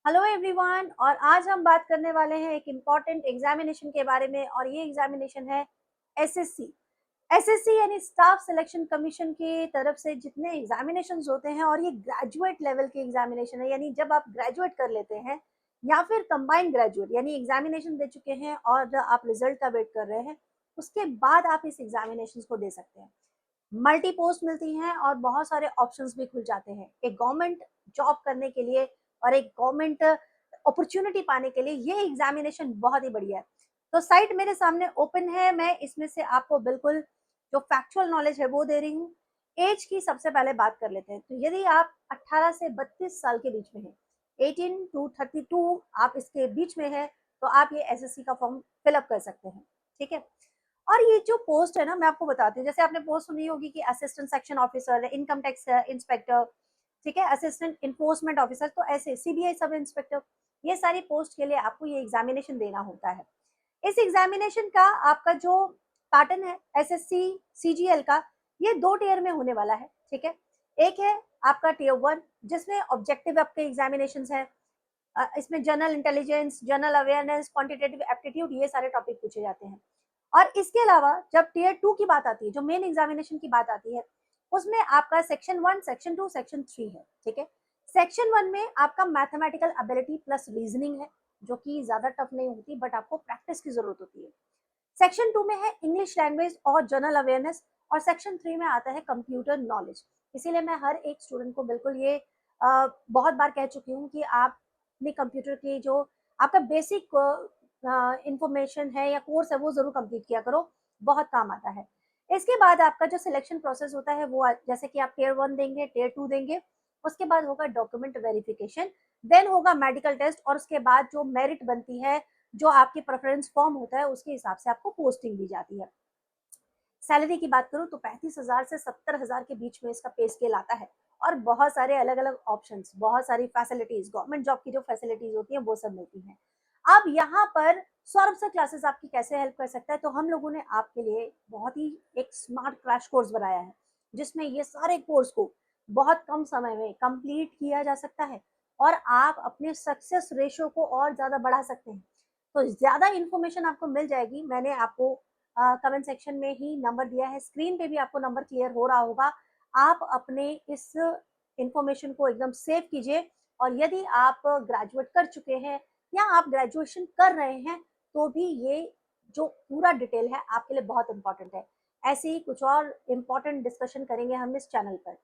Hello everyone. और आज हम बात करने वाले हैं एक इम्पॉर्टेंट एग्जामिनेशन के बारे में, और ये एग्जामिनेशन है एसएससी। एसएससी यानी स्टाफ सिलेक्शन कमीशन की तरफ से जितने एग्जामिनेशंस होते हैं, और ये ग्रेजुएट लेवल के एग्जामिनेशन है, यानी जब आप ग्रेजुएट कर लेते हैं या फिर कंबाइंड ग्रेजुएट यानी एग्जामिनेशन दे चुके हैं और आप रिजल्ट का वेट कर रहे हैं, उसके बाद आप इस एग्जामिनेशन को दे सकते हैं। मल्टी पोस्ट मिलती हैं और बहुत सारे ऑप्शंस भी खुल जाते हैं। एक गवर्नमेंट जॉब करने के लिए और एक गवर्नमेंट अपॉर्चुनिटी पाने के लिए ये एग्जामिनेशन बहुत ही बढ़िया है। तो साइट मेरे सामने ओपन है, मैं इसमें से आपको बिल्कुल जो फैक्चुअल नॉलेज है वो दे रही हूँ। एज की सबसे पहले बात कर लेते हैं। तो यदि आप 18 से 32 साल के बीच में हैं, 18 टू 32 आप इसके बीच में है, तो आप ये एसएससी का फॉर्म फिलअप कर सकते हैं। ठीक है। और ये जो पोस्ट है ना, मैं आपको बताती हूँ। जैसे आपने पोस्ट सुनी होगी कि assistant section officer, income tax inspector, ठीक है, असिस्टेंट इन्फोर्समेंट ऑफिसर, तो ऐसे सीबीआई सब इंस्पेक्टर, ये सारी पोस्ट के लिए आपको ये एग्जामिनेशन देना होता है। इस एग्जामिनेशन का आपका जो पैटर्न है एसएससी सीजीएल का, ये 2 टियर में होने वाला है। ठीक है। एक है आपका टियर 1, जिसमें ऑब्जेक्टिव आपके एग्जामिनेशन है। इसमें general intelligence, general awareness, quantitative aptitude, ये सारे टॉपिक पूछे जाते हैं। और इसके अलावा जब टियर 2 की बात आती है, जो मेन एग्जामिनेशन की बात आती है, उसमें आपका सेक्शन 1, सेक्शन 2, सेक्शन 3 है। ठीक है। सेक्शन 1 में आपका मैथमेटिकल एबिलिटी प्लस रीजनिंग है, जो कि ज्यादा टफ नहीं होती, बट आपको प्रैक्टिस की जरूरत होती है। सेक्शन 2 में है इंग्लिश लैंग्वेज और जनरल अवेयरनेस, और सेक्शन 3 में आता है कंप्यूटर नॉलेज। इसीलिए मैं हर एक स्टूडेंट को बिल्कुल ये बहुत बार कह चुकी हूँ कि आप अपने कंप्यूटर की जो आपका बेसिक इंफॉर्मेशन है या कोर्स है वो जरूर कंप्लीट किया करो, बहुत काम आता है। इसके बाद आपका जो सिलेक्शन प्रोसेस होता है वो जैसे कि आप टियर 1 देंगे, टियर 2 देंगे, उसके बाद होगा डॉक्यूमेंट वेरिफिकेशन, देन होगा मेडिकल टेस्ट, और उसके बाद जो मेरिट बनती है, जो आपकी प्रेफरेंस फॉर्म होता है, उसके हिसाब से आपको पोस्टिंग दी जाती है। सैलरी की बात करूं तो 35,000 से 70,000 के बीच में इसका पे स्केल आता है, और बहुत सारे अलग अलग ऑप्शन, बहुत सारी फैसिलिटीज, गवर्नमेंट जॉब की जो फैसिलिटीज होती है वो सब मिलती हैं। अब यहाँ पर सौरभ सर क्लासेस आपकी कैसे हेल्प कर सकता है, तो हम लोगों ने आपके लिए बहुत ही एक स्मार्ट क्रैश कोर्स बनाया है, जिसमें ये सारे कोर्स को बहुत कम समय में कंप्लीट किया जा सकता है, और आप अपने सक्सेस रेशियो को और ज्यादा बढ़ा सकते हैं। तो ज्यादा इन्फॉर्मेशन आपको मिल जाएगी। मैंने आपको कमेंट सेक्शन में ही नंबर दिया है, स्क्रीन पे भी आपको नंबर क्लियर हो रहा होगा। आप अपने इस इंफॉर्मेशन को एकदम सेव कीजिए, और यदि आप ग्रेजुएट कर चुके हैं या आप ग्रेजुएशन कर रहे हैं, तो भी ये जो पूरा डिटेल है आपके लिए बहुत इंपॉर्टेंट है। ऐसे ही कुछ और इम्पोर्टेंट डिस्कशन करेंगे हम इस चैनल पर।